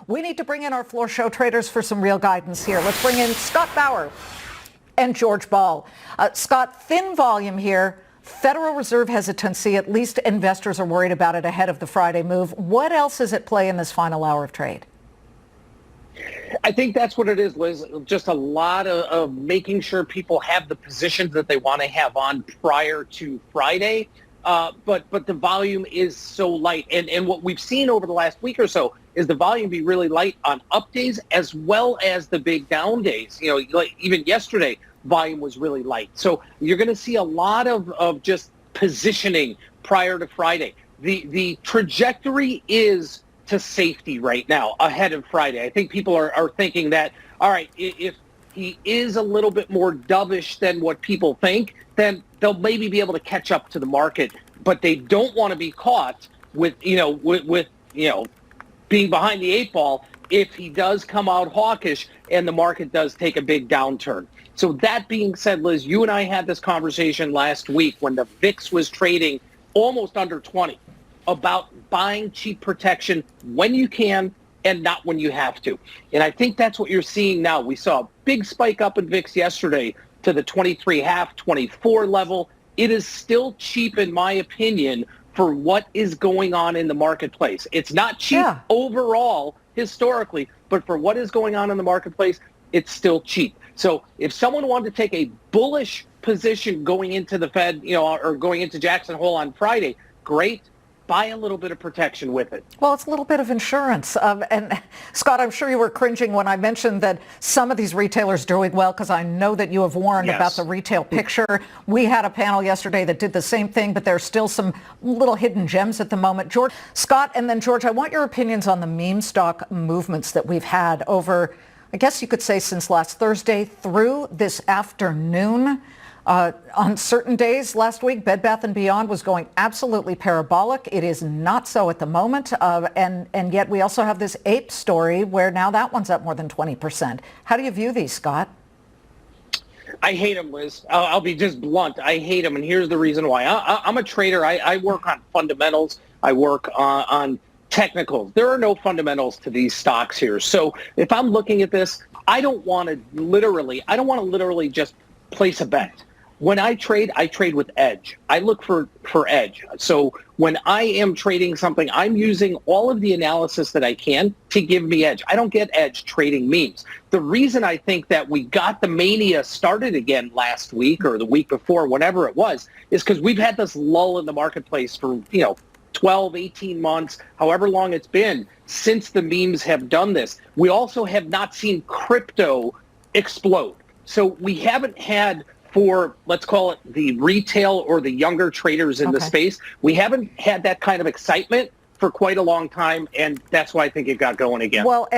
We need to bring in our floor show traders for some real guidance here. Let's bring in Scott Bauer and George Ball. Scott, thin volume here. Federal Reserve hesitancy, at least investors are worried about it ahead of the Friday move. What else is at play in this final hour of trade? I think that's what it is, Liz. Just a lot of making sure people have the positions that they want to have on prior to Friday. But the volume is so light. And what we've seen over the last week or so is the volume be really light on up days as well as the big down days. You know, like even yesterday, volume was really light. So you're going to see a lot of just positioning prior to Friday. The trajectory is to safety right now ahead of Friday. I think people are thinking that, all right, if he is a little bit more dovish than what people think, then they'll maybe be able to catch up to the market. But they don't want to be caught with being behind the eight ball if he does come out hawkish and the market does take a big downturn. So that being said, Liz, you and I had this conversation last week when the VIX was trading almost under 20 about buying cheap protection when you can and not when you have to. And I think that's what you're seeing now. We saw a big spike up in VIX yesterday to the 23.5, 24 level. It is still cheap, in my opinion, for what is going on in the marketplace. It's not cheap overall, historically, but for what is going on in the marketplace, it's still cheap. So if someone wanted to take a bullish position going into the Fed, or going into Jackson Hole on Friday, great. Buy a little bit of protection with it. Well, it's a little bit of insurance. And Scott, I'm sure you were cringing when I mentioned that some of these retailers are doing well, because I know that you have warned about the retail picture. We had a panel yesterday that did the same thing, but there's still some little hidden gems at the moment. Scott, and then George, I want your opinions on the meme stock movements that we've had over, I guess you could say, since last Thursday through this afternoon. On certain days last week, Bed Bath & Beyond was going absolutely parabolic. It is not so at the moment. And yet we also have this ape story where now that one's up more than 20%. How do you view these, Scott? I hate them, Liz. I'll be just blunt. I hate them, and here's the reason why. I'm a trader. I work on fundamentals. I work on technicals. There are no fundamentals to these stocks here. So if I'm looking at this, I don't want to literally just place a bet. When I trade with edge. I look for edge. So when I am trading something, I'm using all of the analysis that I can to give me edge. I don't get edge trading memes. The reason I think that we got the mania started again last week or the week before, whenever it was, is because we've had this lull in the marketplace for, 12, 18 months, however long it's been since the memes have done this. We also have not seen crypto explode. So we haven't had, for, let's call it, the retail or the younger traders in the space, we haven't had that kind of excitement for quite a long time, and that's why I think it got going again. Well,